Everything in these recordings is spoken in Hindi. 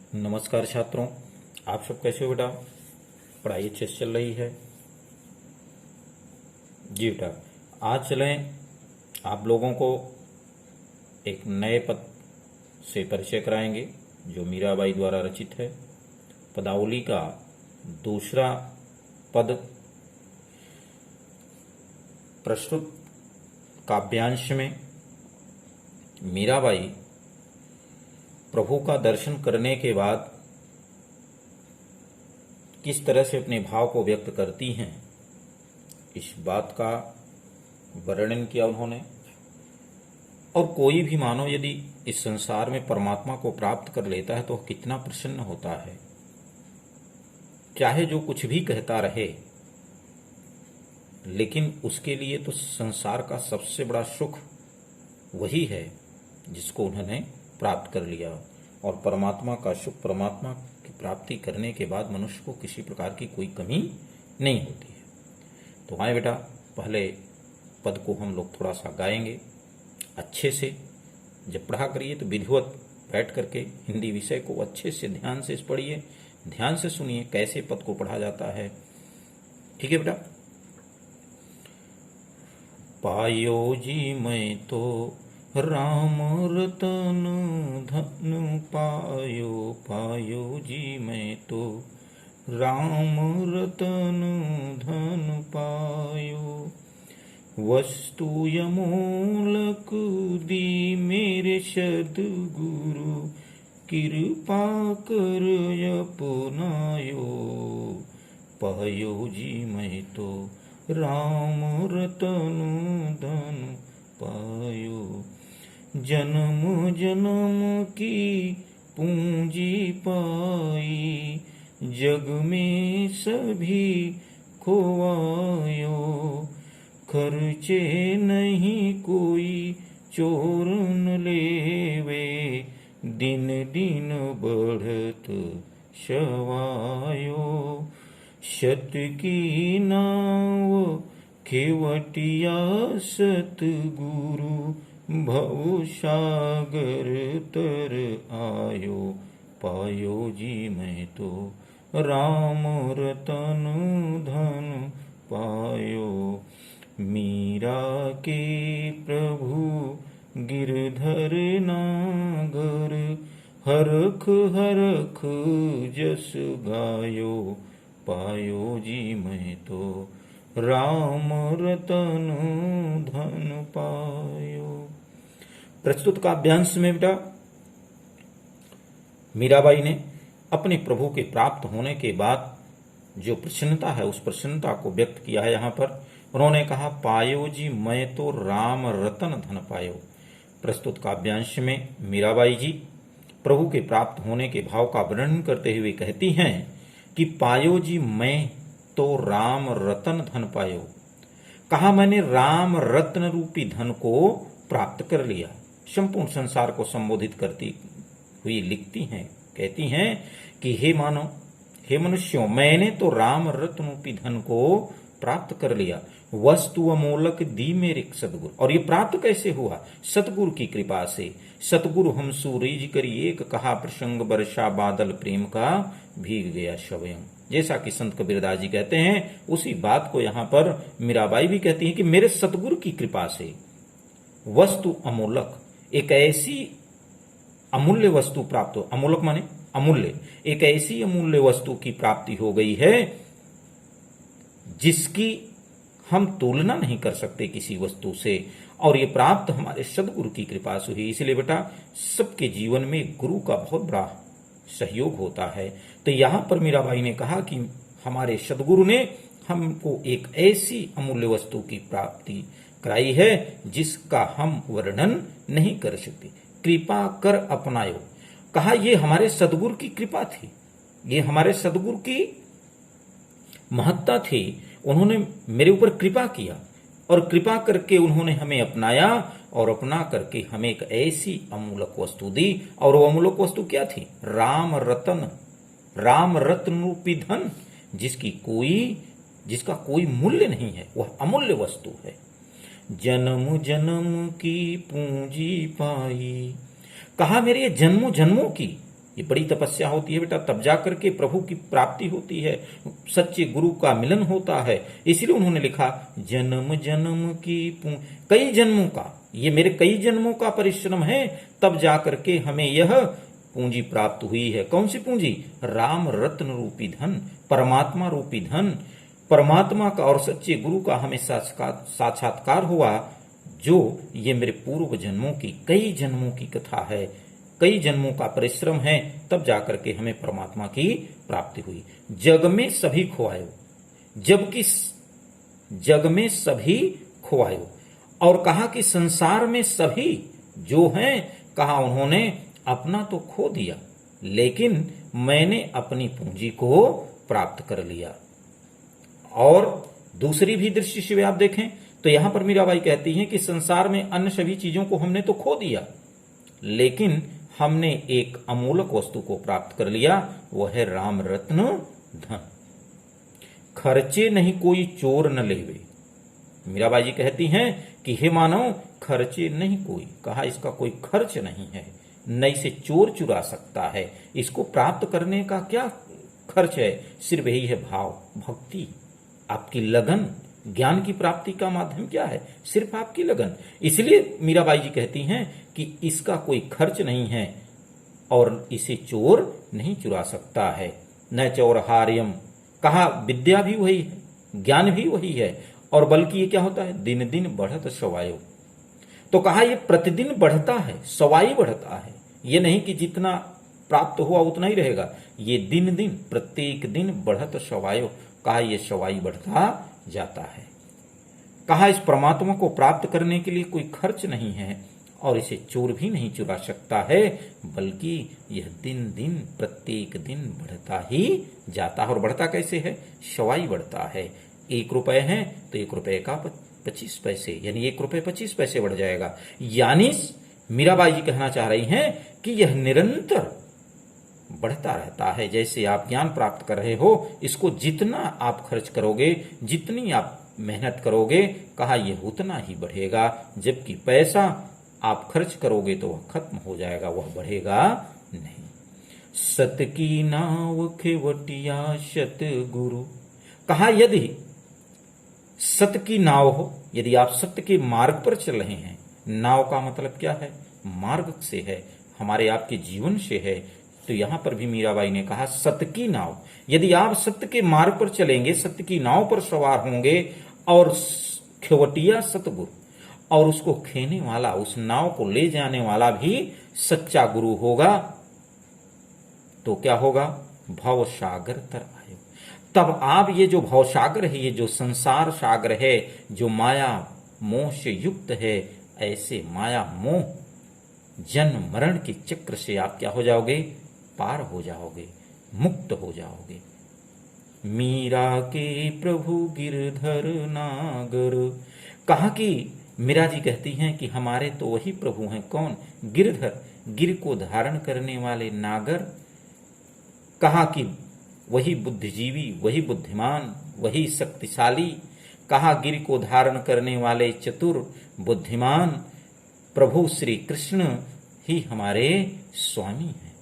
नमस्कार छात्रों, आप सब कैसे हो बेटा? पढ़ाई अच्छे से चल रही है जी बेटा। आज चलें आप लोगों को एक नए पद से परिचय कराएंगे जो मीराबाई द्वारा रचित है। पदावली का दूसरा पद प्रस्तुत काव्यांश में मीराबाई प्रभु का दर्शन करने के बाद किस तरह से अपने भाव को व्यक्त करती हैं, इस बात का वर्णन किया उन्होंने। और कोई भी मानव यदि इस संसार में परमात्मा को प्राप्त कर लेता है तो वह कितना प्रसन्न होता है। चाहे जो कुछ भी कहता रहे, लेकिन उसके लिए तो संसार का सबसे बड़ा सुख वही है जिसको उन्होंने प्राप्त कर लिया। और परमात्मा का सुख, परमात्मा की प्राप्ति करने के बाद मनुष्य को किसी प्रकार की कोई कमी नहीं होती है। तो आए बेटा, पहले पद को हम लोग थोड़ा सा गाएंगे अच्छे से। जब पढ़ा करिए तो विधिवत बैठ करके हिंदी विषय को अच्छे से ध्यान से पढ़िए, ध्यान से सुनिए कैसे पद को पढ़ा जाता है। ठीक है बेटा। पायो जी मैं तो राम रतन धन पायो, पायो जी मैं तो राम रतन धन पायो। वस्तु अमोलक दी मेरे सद्गुरु, कृपा कर अपनायो। पायो जी मैं तो राम रतन धन पायो। जन्म जन्म की पूंजी पाई, जग में सभी खोवायो। खर्चे नहीं कोई चोर न लेवे, दिन दिन बढ़त शवायो। सत की नाव खेवटिया सतगुरु, भव सागर तर आयो। पायो जी मैं तो राम रतन धन पायो। मीरा के प्रभु गिरधर नागर, हरख हरख जस गायो। पायो जी मैं तो राम रतन धन पायो। प्रस्तुत काव्यांश में बेटा मीराबाई ने अपने प्रभु के प्राप्त होने के बाद जो प्रसन्नता है उस प्रसन्नता को व्यक्त किया है। यहाँ पर उन्होंने कहा, पायो जी मैं तो राम रतन धन पायो। प्रस्तुत काव्यांश में मीराबाई जी प्रभु के प्राप्त होने के भाव का वर्णन करते हुए कहती हैं कि पायो जी मैं तो राम रतन धन पायो। कहा मैंने राम रत्न रूपी धन को प्राप्त कर लिया। संपूर्ण संसार को संबोधित करती हुई लिखती हैं, कहती हैं कि हे मानो, हे मनुष्यों, मैंने तो राम रत्न रूपी धन को प्राप्त कर लिया। वस्तु अमोलक दी मेरे सतगुरु। और ये प्राप्त कैसे हुआ? सतगुरु की कृपा से। सतगुरु हम सूरीज करी एक, कहा प्रसंग वर्षा बादल प्रेम का भीग गया स्वयं। जैसा कि संत कबीरदास जी कहते हैं, उसी बात को यहाँ पर मीराबाई भी कहती हैं कि मेरे सतगुरु की कृपा से वस्तु अमोलक, एक ऐसी अमूल्य वस्तु प्राप्त हो। अमोलक माने अमूल्य, एक ऐसी अमूल्य वस्तु की प्राप्ति हो गई है जिसकी हम तुलना नहीं कर सकते किसी वस्तु से। और ये प्राप्त हमारे सदगुरु की कृपा से हुई। इसलिए बेटा सबके जीवन में गुरु का बहुत बड़ा सहयोग होता है। तो यहां पर मीराबाई ने कहा कि हमारे सदगुरु ने हमको एक ऐसी अमूल्य वस्तु की प्राप्ति कराई है जिसका हम वर्णन नहीं कर सकते। कृपा कर अपनायो। कहा ये हमारे सदगुरु की कृपा थी, ये हमारे सदगुरु की महत्ता थी। उन्होंने मेरे ऊपर कृपा किया और कृपा करके उन्होंने हमें अपनाया और अपना करके हमें एक ऐसी अमूलक वस्तु दी। और वो अमूलक वस्तु क्या थी? राम रतन, राम रत्न रूपी धन, जिसका कोई मूल्य नहीं है, वह अमूल्य वस्तु है। जन्म जन्म की पूंजी पाई। कहा मेरे ये जन्मों जन्मों की ये बड़ी तपस्या होती है बेटा, तब जाकर के प्रभु की प्राप्ति होती है, सच्चे गुरु का मिलन होता है। इसलिए उन्होंने लिखा जन्म जन्म की कई जन्मों का, ये मेरे कई जन्मों का परिश्रम है, तब जाकर के हमें यह पूंजी प्राप्त हुई है। कौन सी पूंजी? राम रत्न रूपी धन, परमात्मा रूपी धन। परमात्मा का और सच्चे गुरु का हमें साक्षात्कार हुआ, जो ये मेरे पूर्व जन्मों की, कई जन्मों की कथा है, कई जन्मों का परिश्रम है, तब जाकर के हमें परमात्मा की प्राप्ति हुई। जग में सभी खोआयो, जबकि जग में सभी खोआयो, और कहा कि संसार में सभी जो हैं, कहा उन्होंने अपना तो खो दिया, लेकिन मैंने अपनी पूंजी को प्राप्त कर लिया। और दूसरी भी दृष्टि से आप देखें तो यहां पर मीराबाई कहती हैं कि संसार में अन्य सभी चीजों को हमने तो खो दिया, लेकिन हमने एक अमूलक वस्तु को प्राप्त कर लिया, वह है राम रत्न धन। खर्चे नहीं कोई चोर न लेवे। मीराबाई जी कहती हैं कि हे मानव, खर्चे नहीं कोई, कहा इसका कोई खर्च नहीं है, न इसे चोर चुरा सकता है। इसको प्राप्त करने का क्या खर्च है? सिर्फ यही है भाव, भक्ति, आपकी लगन। ज्ञान की प्राप्ति का माध्यम क्या है? सिर्फ आपकी लगन। इसलिए मीराबाई जी कहती हैं कि इसका कोई खर्च नहीं है और इसे चोर नहीं चुरा सकता है। न चौरहार्यम, कहा विद्या भी वही है, ज्ञान भी वही है, और बल्कि ये क्या होता है? दिन दिन बढ़त सवायो। तो कहा ये प्रतिदिन बढ़ता है, सवाई बढ़ता है। ये नहीं कि जितना प्राप्त हुआ उतना ही रहेगा, ये दिन दिन, प्रत्येक दिन बढ़त सवायो, कहा ये सवाई बढ़ता जाता है। कहा इस परमात्मा को प्राप्त करने के लिए कोई खर्च नहीं है और इसे चोर भी नहीं चुरा सकता है, बल्कि यह दिन दिन, प्रत्येक दिन बढ़ता ही जाता है। और बढ़ता कैसे है? सवाई बढ़ता है। 1 रुपए है तो 1 रुपए का 25 पैसे, यानी 1 रुपए 25 पैसे बढ़ जाएगा। यानी मीराबाई जी कहना चाह रही हैं कि यह निरंतर बढ़ता रहता है। जैसे आप ज्ञान प्राप्त कर रहे हो, इसको जितना आप खर्च करोगे, जितनी आप मेहनत करोगे, कहा यह उतना ही बढ़ेगा। जबकि पैसा आप खर्च करोगे तो वह खत्म हो जाएगा, वह बढ़ेगा नहीं। सत की नाव खेवटिया शत गुरु, कहा यदि सत्य की नाव हो, यदि आप सत्य के मार्ग पर चल रहे हैं, नाव का मतलब क्या है? मार्ग से है, हमारे आपके जीवन से है। तो यहां पर भी मीराबाई ने कहा सत्य की नाव, यदि आप सत्य के मार्ग पर चलेंगे, सत्य की नाव पर सवार होंगे, और खेवटिया सतगुरु, और उसको खेने वाला, उस नाव को ले जाने वाला भी सच्चा गुरु होगा, तो क्या होगा? भव सागर तर आयो। तब आप ये जो भव सागर है, ये जो संसार सागर है, जो माया मोह से युक्त है, ऐसे माया मोह जन्म मरण के चक्र से आप क्या हो जाओगे? पार हो जाओगे, मुक्त हो जाओगे। मीरा के प्रभु गिरधर नागर, कहा कि मीरा जी कहती हैं कि हमारे तो वही प्रभु हैं। कौन? गिरधर, गिर को धारण करने वाले नागर। कहा कि वही बुद्धिजीवी, वही बुद्धिमान, वही शक्तिशाली। कहा गिर को धारण करने वाले चतुर, बुद्धिमान प्रभु श्री कृष्ण ही हमारे स्वामी हैं।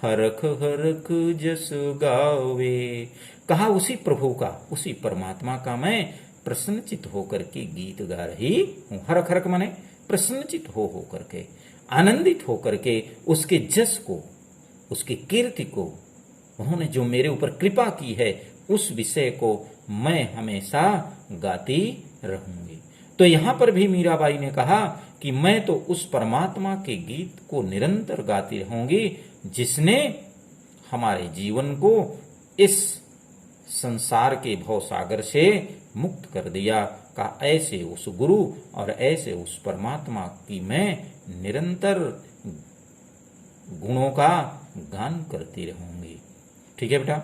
हरख हरख जस गावे, कहा उसी प्रभु का, उसी परमात्मा का मैं प्रसन्नचित होकर के गीत गा रही हूं। हरख हरख माने प्रसन्नचित हो करके, आनंदित होकर के उसके जस को, उसकी कीर्ति को, उन्होंने जो मेरे ऊपर कृपा की है, उस विषय को मैं हमेशा गाती रहूंगी। तो यहां पर भी मीराबाई ने कहा कि मैं तो उस परमात्मा के गीत को निरंतर गाती रहूंगी, जिसने हमारे जीवन को इस संसार के भवसागर से मुक्त कर दिया। का ऐसे उस गुरु और ऐसे उस परमात्मा की मैं निरंतर गुणों का गान करती रहूंगी। ठीक है बेटा।